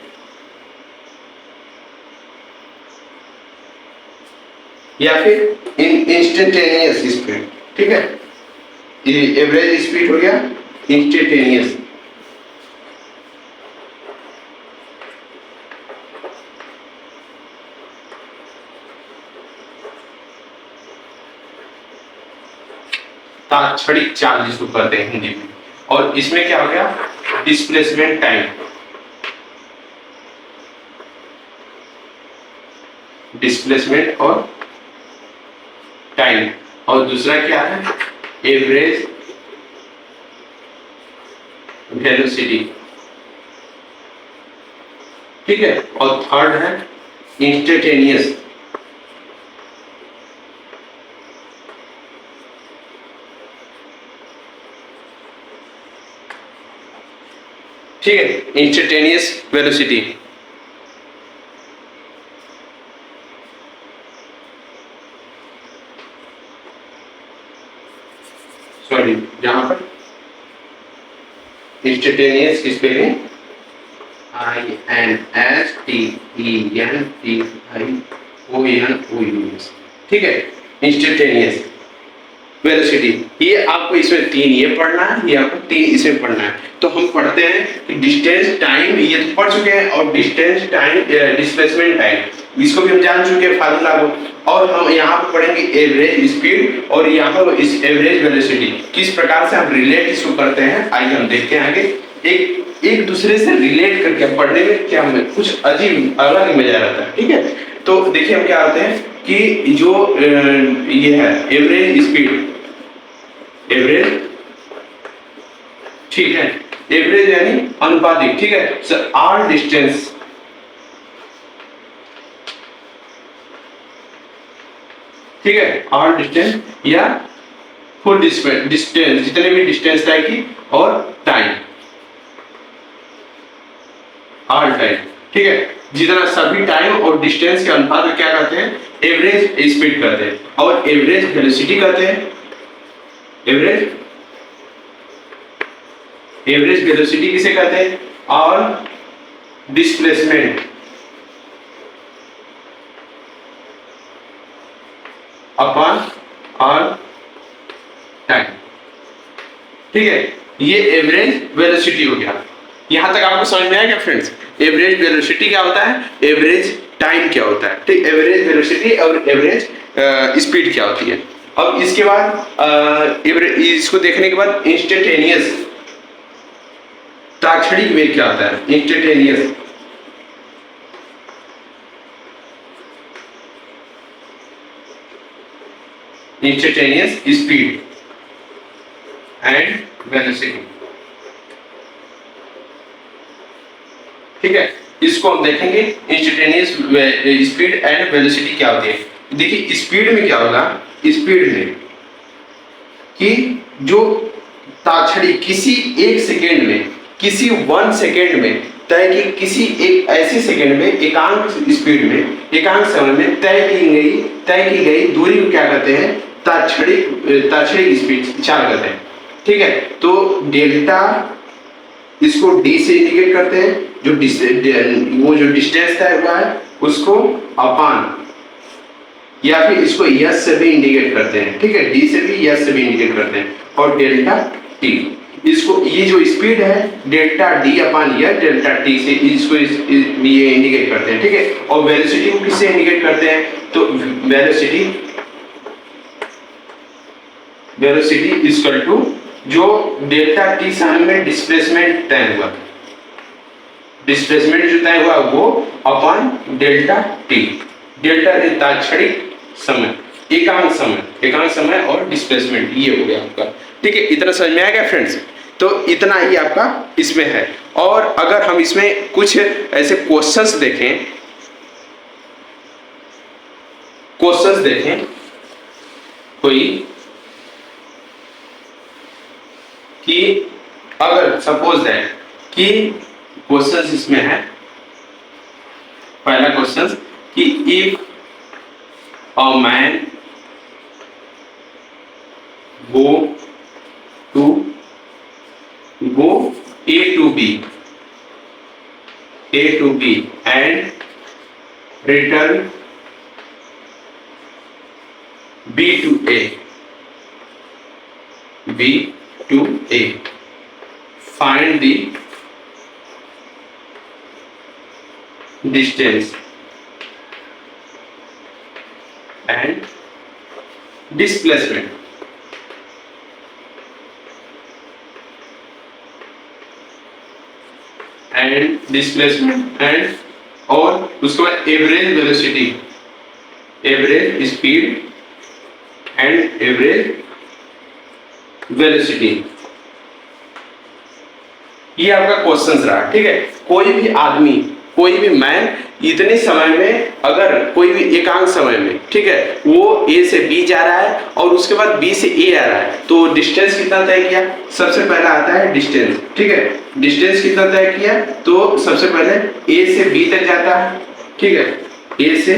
या फिर इंस्टेंटेनियस स्पीड। ठीक है, ये एवरेज स्पीड हो गया, इंस्टेंटेनियस। छड़ी चार्ज जिसको कहते हैं हिंदी में। और इसमें क्या हो गया, डिस्प्लेसमेंट टाइम, डिस्प्लेसमेंट और टाइम। और दूसरा क्या है, एवरेज वेलोसिटी। ठीक है, और थर्ड है इंस्टेंटेनियस। ठीक है, इंस्टेंटेनियस वेलोसिटी। सॉरी, जहां पर इंस्टेंटेनियस की स्पेलिंग INSTENTIOUS। ठीक है, इंस्टेंटेनियस वेलोसिटी। ये आपको इसमें तीन ये पढ़ना है, ये आपको तीन इसमें पढ़ना है। तो हम पढ़ते हैं कि डिस्टेंस टाइम, ये तो पढ़ चुके हैं, और डिस्टेंस टाइम डिस्प्लेसमेंट टाइम इसको भी हम जान चुके हैं फार्मूला को। और हम यहाँ पर पढ़ेंगे एवरेज स्पीड और यहाँ पर इस एवरेज वेलोसिटी किस प्रकार से हम रिलेट इसको करते हैं। आइए हम देखते हैं आगे। एक दूसरे से रिलेट करके पढ़ने में क्या कुछ अजीब अलग ही मजा रहता है। ठीक है, तो देखिए हम क्या आते हैं कि जो ये है एवरेज स्पीड, एवरेज, ठीक है, एवरेज यानी अनुपातिक। ठीक है, आर डिस्टेंस, ठीक है, आर डिस्टेंस या फुल डिस्टेंस, जितने भी डिस्टेंस तय की, और टाइम, आर टाइम। ठीक है, जितना सभी टाइम और डिस्टेंस के अनुपात में क्या कहते हैं, एवरेज स्पीड कहते हैं, और एवरेज वेलोसिटी कहते हैं। एवरेज वेलोसिटी किसे कहते हैं, और डिस्प्लेसमेंट अपॉन आर टाइम। ठीक है, ये एवरेज वेलोसिटी हो गया। यहां तक आपको समझ में आया क्या फ्रेंड्स? एवरेज वेलोसिटी क्या होता है, एवरेज टाइम क्या होता है, ठीक, एवरेज वेलोसिटी और एवरेज स्पीड क्या होती है। अब इसके बाद इसको देखने के बाद इंस्टेंटेनियस ताक्षणिक वेग क्या होता है, इंस्टेंटेनियस स्पीड एंड वेलोसिटी, ठीक है। इसको हम देखेंगे इंस्टेंटेनियस स्पीड एंड वेलोसिटी क्या होती है। देखिए स्पीड में क्या होगा, स्पीड में कि जो ताक्षणी किसी एक सेकेंड में, किसी 1 सेकेंड में तय की, किसी एक ऐसे सेकेंड में एकांक स्पीड में, एकांक समय में तय की गई दूरी को क्या कहते हैं, ताक्षणिक स्पीड चाल कहते हैं, ठीक है। तो डेल्टा इसको डी से इंडिकेट करते हैं, जो वो जो डिस्टेंस तय हुआ है उसको अपान, या फिर इसको यस से भी इंडिकेट करते हैं, ठीक है, डी से भी यस से भी इंडिकेट करते हैं। और डेल्टा टी, इसको ये जो स्पीड है डेल्टा डी अपान यस डेल्टा टी से इसको ये इंडिकेट करते हैं, ठीक है। और वेलोसिटी को किससे इंडिकेट करते हैं, तो वेलोसिटी इक्वल टू जो डेल्टा टी समय में डिस्प्लेसमेंट तय हुआ, डिस्प्लेसमेंट जो तय हुआ वो अपॉन डेल्टा टी, डेल्टा ताक्षणिक समय, एकांक समय और डिस्प्लेसमेंट, ये हो गया आपका, ठीक है। इतना समझ में आ गया फ्रेंड्स, तो इतना ही आपका इसमें है। और अगर हम इसमें कुछ ऐसे क्वेश्चंस देखें कोई, कि अगर सपोज दैट कि क्वेश्चन इसमें है, पहला क्वेश्चन कि if a man go A to B and return B to A, find the distance and displacement, and और उसके बाद average velocity, average speed and average velocity, ये आपका क्वेश्चन रहा, ठीक है। कोई भी आदमी, कोई भी मैन इतने समय में, अगर कोई भी एकांक समय में, ठीक है, वो ए से बी जा रहा है और उसके बाद बी से ए आ रहा है, तो डिस्टेंस कितना तय किया, सबसे पहला आता है डिस्टेंस, ठीक है। डिस्टेंस कितना तय किया, तो सबसे पहले ए से बी तक जाता है, ठीक है, ए से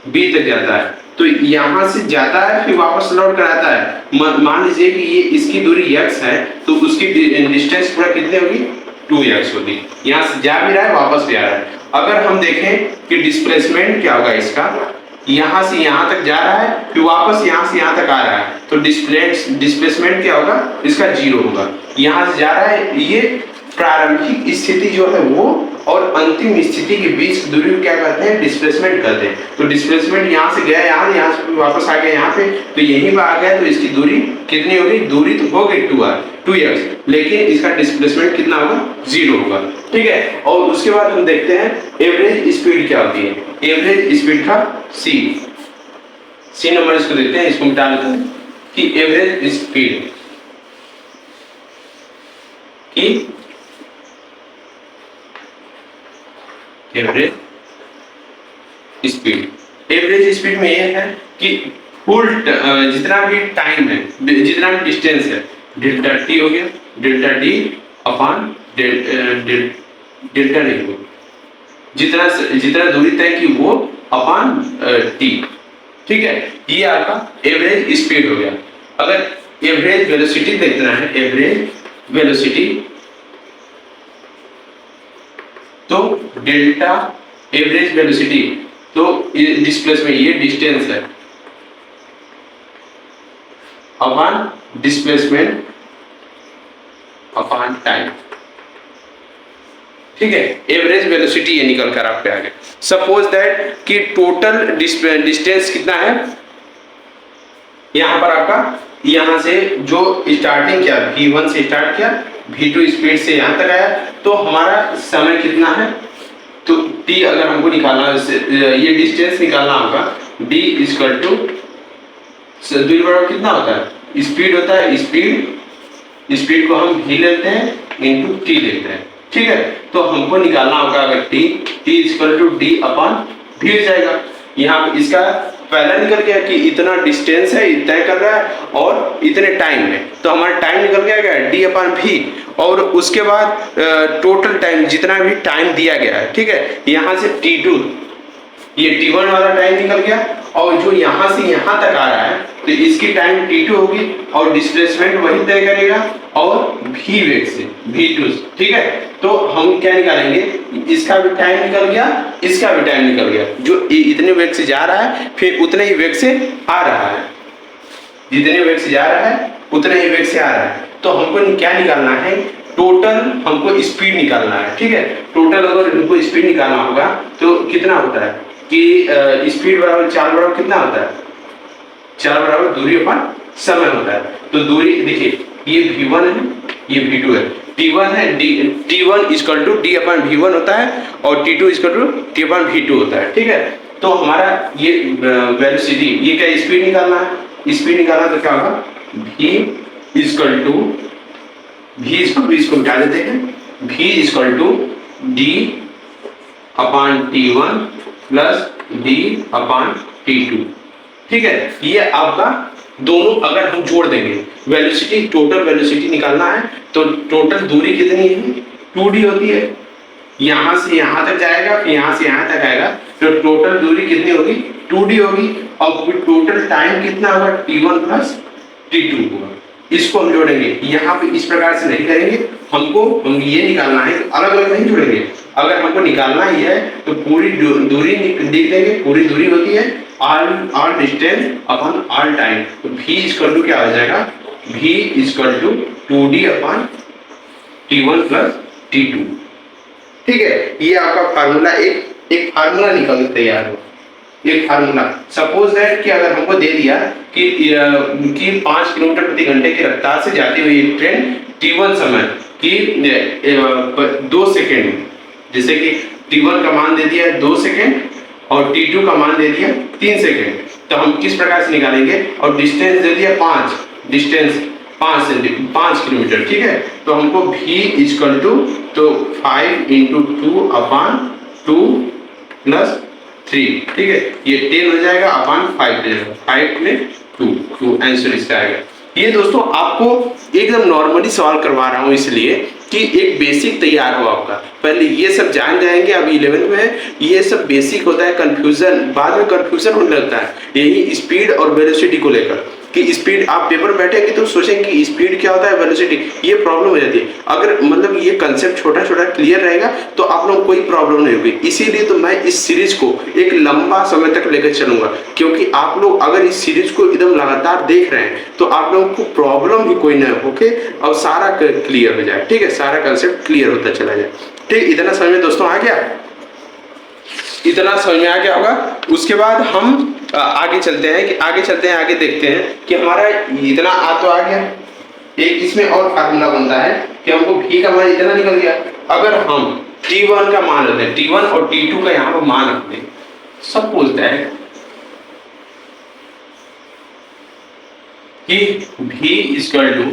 बी तक जाता है, तो यहां से जाता है फिर वापस लौट कर आता है। मान लीजिए कि ये इसकी दूरी x है, तो उसकी डिस्टेंस पूरा कितनी होगी, 2x होगी। यहाँ से जा भी रहा है वापस भी आ रहा है। अगर हम देखें कि डिस्प्लेसमेंट क्या होगा इसका, यहाँ से यहाँ तक जा रहा है फिर वापस यहाँ से यहाँ तक आ रहा है, तो डिस्प्लेसमेंट क्या होगा इसका 0 होगा। यहाँ से जा रहा है, ये प्रारंभिक स्थिति जो है वो और अंतिम स्थिति के बीच दूरी को क्या कहते हैं, डिस्प्लेसमेंट कहते हैं। तो डिस्प्लेसमेंट यहाँ से गया यहाँ से वापस आ गया यहाँ पे, तो यहीं पर आ गया, तो इसकी दूरी कितनी होगी, दूरी तो हो गई 2x, लेकिन इसका डिस्प्लेसमेंट कितना होगा, 0 होगा, ठीक है। और उसके बाद हम देखते हैं एवरेज स्पीड क्या होती है। एवरेज स्पीड का सी नंबर इसको देखते हैं, इसको मिटा लेते हैं कि एवरेज स्पीड की एवरेज स्पीड में यह है कि फुल जितना भी टाइम है, जितना भी डिस्टेंस है, डेल्टा टी हो गया, डेल्टा टी अपॉन डेल्टा नहीं हो, जितना दूरी तय की वो अपॉन टी, ठीक है। ये आपका एवरेज स्पीड हो गया। अगर एवरेज वेलोसिटी देखना है, एवरेज वेलोसिटी, तो डेल्टा एवरेज वेलोसिटी, तो डिस्प्लेसमेंट ये डिस्टेंस है अपॉन डिस्प्लेसमेंट अपॉन टाइम, ठीक है, एवरेज वेलोसिटी ये निकल कर आप पे आ गया। सपोज दैट कि टोटल डिस्टेंस कितना है, यहाँ पर आपका यहाँ से जो स्टार्टिंग किया v1 से स्टार्ट किया, v2 स्पीड से यहाँ तक आया, तो हमारा समय कितना है, तो t अगर हमको निकालना ये डिस्टेंस निकालना होगा, d इक्वल टू दूरी बराबर कितना होता है, स्पीड होता है, स्पीड को हम v लेते हैं इंटू t लेते हैं, ठीक है। तो हमको निकालना होगा अगर t equal to d upon v हो जाएगा। यहाँ इसका पहला निकल गया कि इतना डिस्टेंस है, तय कर रहा है और इतने टाइम में, तो हमारा टाइम निकल गया d अपॉन v, और उसके बाद टोटल टाइम जितना भी टाइम दिया गया है, ठीक है, यहाँ से t2 ये t1 वाला टाइम निकल गया, और जो यहाँ से यहाँ तक आ रहा है तो इसकी टाइम t2 होगी और डिस्प्लेसमेंट वही तय करेगा और v वेग से v2, ठीक है। तो हम क्या निकालेंगे, इसका भी टाइम निकल गया, इसका भी टाइम निकल गया, जो इतने वेग से जा रहा है फिर उतने ही वेग से आ रहा है, जितने वेग से जा रहा है उतने ही वेग से आ रहा है। तो हमको क्या निकालना है, टोटल हमको स्पीड निकालना है, ठीक है। टोटल अगर हमको स्पीड निकालना होगा तो कितना होता है कि स्पीड बराबर 4 बराबर कितना होता है, 4 बराबर दूरी अपन समय होता है। तो दूरी देखिए, ये v1 है, ये v2 है, t1 है, t1 equal to d upon v1 होता है और t2 equal to t upon v2 होता है, ठीक है। तो हमारा ये वेलोसिटी, ये क्या स्पीड निकालना है, स्पीड निकालना तो क्या होगा, v इक्वल टू इसको मिटा देते हैं, v equal to d upon t1 plus d upon t2, ठीक है। ये आपका दोनों अगर हम जोड़ देंगे, वेलोसिटी टोटल वेलोसिटी निकालना है तो टोटल दूरी कितनी है, 2d होती है, यहाँ से यहाँ तक जाएगा फिर यहाँ से यहाँ तक आएगा, तो टोटल दूरी कितनी होगी, 2d होगी, और फिर टोटल टाइम कितना होगा, t1 प्लस t2 होगा। इसको हम जोड़ेंगे, यहाँ पे इस प्रकार से नहीं करेंगे, हम ये निकालना है, अलग अलग नहीं जोड़ेंगे। अगर हमको निकालना ही है तो पूरी दूरी लिख देंगे, पूरी दूरी होती है all distance upon all time, तो v इक्वल टू क्या हो जाएगा, v equal to 2d upon t1 plus t2, ठीक है। ये आपका फार्मूला एक फार्मूला निकल के तैयार हो, एक फार्मूला। सपोज दैट कि अगर हमको दे दिया कि 5 किलोमीटर प्रति घंटे की रफ्तार से जाती हुई एक ट्रेन t1 समय की 2 सेकेंड, जैसे कि t1 का मान दे दिया है 2 सेकेंड और t2 का मान दे दिया 3 सेकेंड, तो हम किस प्रकार से निकालेंगे, और डिस्टेंस दे दिया 5 किलोमीटर, ठीक है। तो हमको v इक्वल टू तो 5 इंटू 2 अपॉन 2 प्लस 3, ठीक है, ये 10 हो जाएगा अपॉन 5 हो जाएगा, 5 में 2 आंसर इसका आएगा। ये दोस्तों आपको एकदम नॉर्मली सवाल करवा रहा हूँ इसलिए कि एक बेसिक तैयार हो आपका, पहले ये सब जान जाएंगे, अभी 11th में है, ये सब बेसिक होता है, कंफ्यूजन बाद में कंफ्यूजन होने लगता है, यही स्पीड और वेलोसिटी को लेकर कि स्पीड आप पेपर में बैठेंगे तो सोचेंगे कि स्पीड क्या होता है, वेलोसिटी, ये प्रॉब्लम हो जाती है। अगर मतलब ये कंसेप्ट छोटा छोटा क्लियर रहेगा तो आप लोग कोई प्रॉब्लम नहीं होगी। इसीलिए तो मैं इस सीरीज को एक लंबा समय तक लेकर चलूंगा, क्योंकि आप लोग अगर इस सीरीज को एकदम लगातार देख रहे हैं तो आप लोगों को प्रॉब्लम ही कोई ना होके और सारा क्लियर हो जाए, ठीक है, सारा कंसेप्ट क्लियर होता चला जाए, ठीक। इतना समझ में दोस्तों आ गया, इतना समझ में आ गया होगा। उसके बाद हम आगे चलते हैं आगे देखते हैं कि हमारा इतना आ तो आ गया, एक इसमें और फार्मूला बनता है कि हमको v का मान इतना निकल गया। अगर हम t1 का मान रखते हैं, t1 और t2 का यहाँ पर मान रखते हैं, सपोज दैट कि v इक्वल टू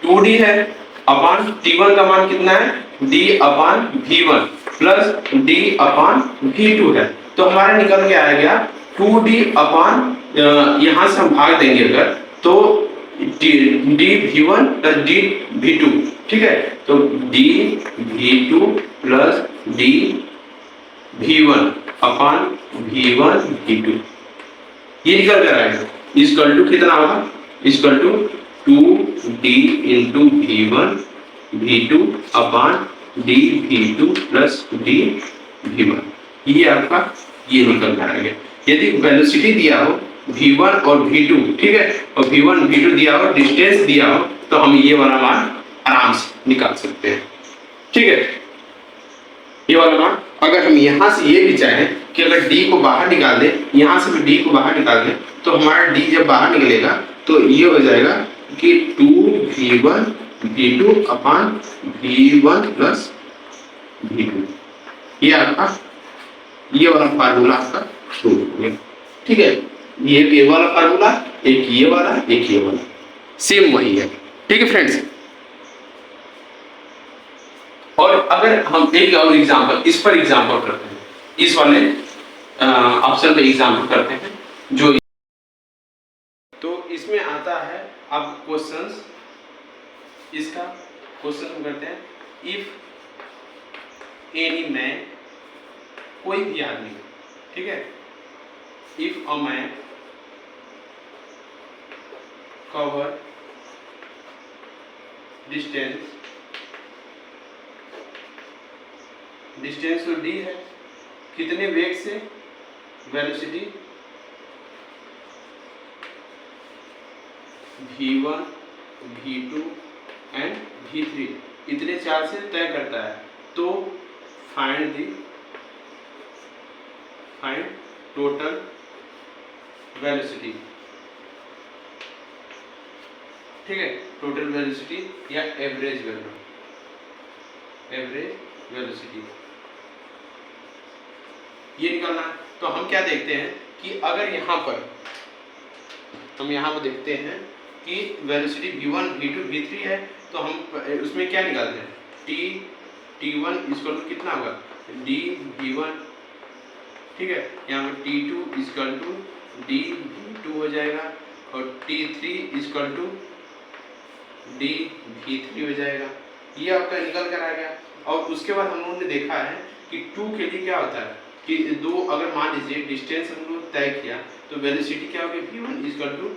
2d है अपॉन t1 का मान कितना है, d upon v1 plus d upon v2 है, तो हमारा निकल के आ गया 2d अपॉन, यहाँ से हम भाग देंगे अगर तो d v1 plus d v2, ठीक है, तो d v2 plus d v1 upon v1 v2, ये निकल कर आएगा, इक्वल टू कितना होगा, equal to 2d into v1 v2 upon d v2 plus d v1, ये आपका ये निकल कर आएगा। यदि वेलोसिटी दिया हो v1 और v2, ठीक है, और v1 v2 दिया हो, डिस्टेंस दिया हो, तो हम ये वाला मान आराम से निकाल सकते हैं, ठीक है। ये वाला मान। अगर हम यहाँ से ये भी चाहें कि अगर d को बाहर निकाल दें, यहाँ से भी d को बाहर निकाल दें, तो हमारा d जब बाहर निकलेगा तो ये हो जाएगा कि 2v1 v2 अपान v1 प्लस v2। ये आपका ये वाला फार्मूला आपका प्रूव हो गया। ठीक है, ये वाला फार्मूला, एक ये वाला, एक ये वाला, सेम वही है। ठीक है फ्रेंड्स, और अगर हम एक और एग्जांपल इस पर एग्जांपल करते हैं, इस वाले ऑप्शन पे एग्जांपल करते हैं, जो तो इसमें आता है अब क्वेश्चंस, इसका क्वेश्चन करते हैं, इफ एनी मैन, कोई भी आदमी, ठीक है, if a man cover distance, distance तो d है, कितने वेग से, velocity v1 v2 and v3 इतने चार से तय करता है, तो फाइंड टोटल वेलोसिटी। ठीक है, टोटल वेलोसिटी या एवरेज वेलोसिटी ये निकालना है। तो हम क्या देखते हैं कि अगर यहाँ पर हम यहाँ पर देखते हैं कि वेलोसिटी v1 v2 v3 है, तो हम उसमें क्या निकालते हैं, t1 इक्वल टू कितना होगा, d v1। ठीक है, यहाँ पर t2 equal to d v2 हो जाएगा, और t3 equal to d v3 हो जाएगा। ये आपका निकल कर आ गया। और उसके बाद हम लोगों ने देखा है कि 2 के लिए क्या होता है कि दो, अगर मान लीजिए डिस्टेंस हम लोग तय किया, तो वेलोसिटी क्या होगी, v1 equal to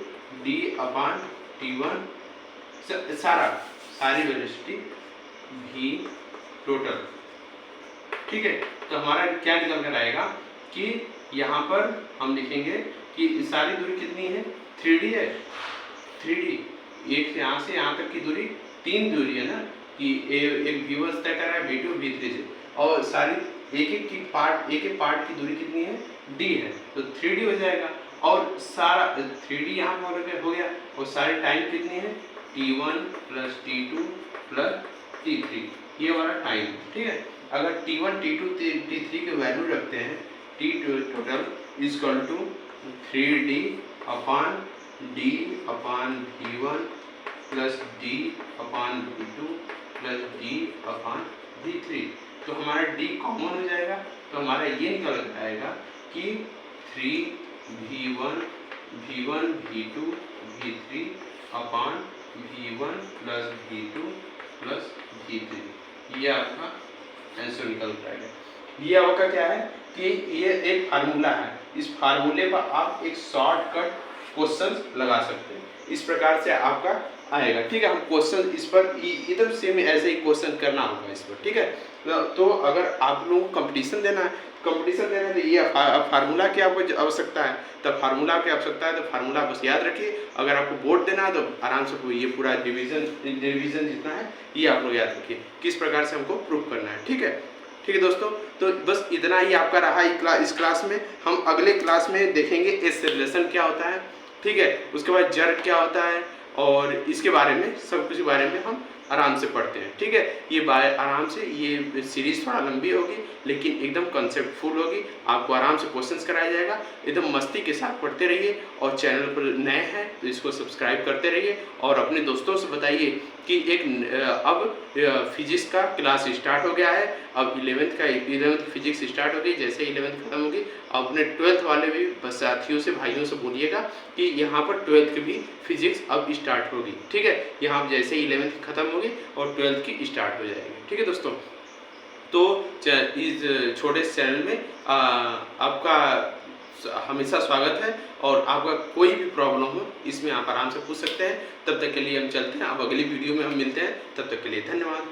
d upon t1, सारी वेलोसिटी v टोटल। ठीक है, तो हमारा क्या निकल कर आएगा कि यहाँ पर हम लिखेंगे कि सारी दूरी कितनी है, 3d है, 3d, एक यहाँ से यहाँ तक की दूरी 3 दूरी है ना, कि एक v1 तय कर रहा है v2 v3 से, और सारी एक एक पार्ट की दूरी कितनी है, d है, तो 3d हो जाएगा। और सारा 3d यहाँ पर हो गया, और सारी टाइम कितनी है, t1 plus t2 plus t3, ये वाला टाइम। ठीक है, अगर t1 t2 t3 के वैल्यू रखते हैं, t total equal to 3d upon d upon v1 plus d upon v2 plus d upon v3, तो हमारा d कॉमन हो जाएगा, तो हमारा ये निकल आएगा कि 3v1 v2 v3 अपान v1 plus v2 plus v3, ये आपका आंसर निकल जाएगा। ये आपका क्या है कि ये एक फार्मूला है, इस फार्मूले पर आप एक शॉर्टकट क्वेश्चन लगा सकते हैं, इस प्रकार से आपका आएगा। ठीक है, हम क्वेश्चन इस पर एकदम सेम ऐसे ही क्वेश्चन करना होगा इस पर। ठीक है, तो अगर आप लोगों को कंपटीशन देना है तो ये फार्मूला की आपको आवश्यकता है, तब फार्मूला की आवश्यकता है, तो फार्मूला बस याद रखिए। अगर आपको बोर्ड देना है तो आराम से ये पूरा डिवीजन जितना है ये आप लोग याद रखिए, किस प्रकार से हमको प्रूफ करना है। ठीक है दोस्तों, तो बस इतना ही आपका रहा इस क्लास में। हम अगले क्लास में देखेंगे एक्सेलरेशन क्या होता है, ठीक है, उसके बाद जर्क क्या होता है, और इसके बारे में सब कुछ बारे में हम आराम से पढ़ते हैं। ठीक है, ये आराम से, ये सीरीज थोड़ा लंबी होगी लेकिन एकदम कॉन्सेप्टफुल होगी, आपको आराम से क्वेश्चंस कराया जाएगा, एकदम मस्ती के साथ पढ़ते रहिए। और चैनल पर नए हैं तो इसको सब्सक्राइब करते रहिए, और अपने दोस्तों से बताइए कि अब फिजिक्स का क्लास स्टार्ट हो गया है, अब 11th फिजिक्स स्टार्ट हो गई, जैसे 11th खत्म होगी अपने 12th वाले भी साथियों से, भाइयों से बोलिएगा कि यहाँ पर 12th की भी फिजिक्स अब स्टार्ट होगी। ठीक है, यहाँ जैसे 11th खत्म होगी और 12th की स्टार्ट हो जाएगी। ठीक है दोस्तों, तो इस छोटे चैनल में आपका हमेशा स्वागत है, और आपका कोई भी प्रॉब्लम हो इसमें आप आराम से पूछ सकते हैं। तब तक के लिए हम चलते हैं, अब अगली वीडियो में हम मिलते हैं, तब तक के लिए धन्यवाद।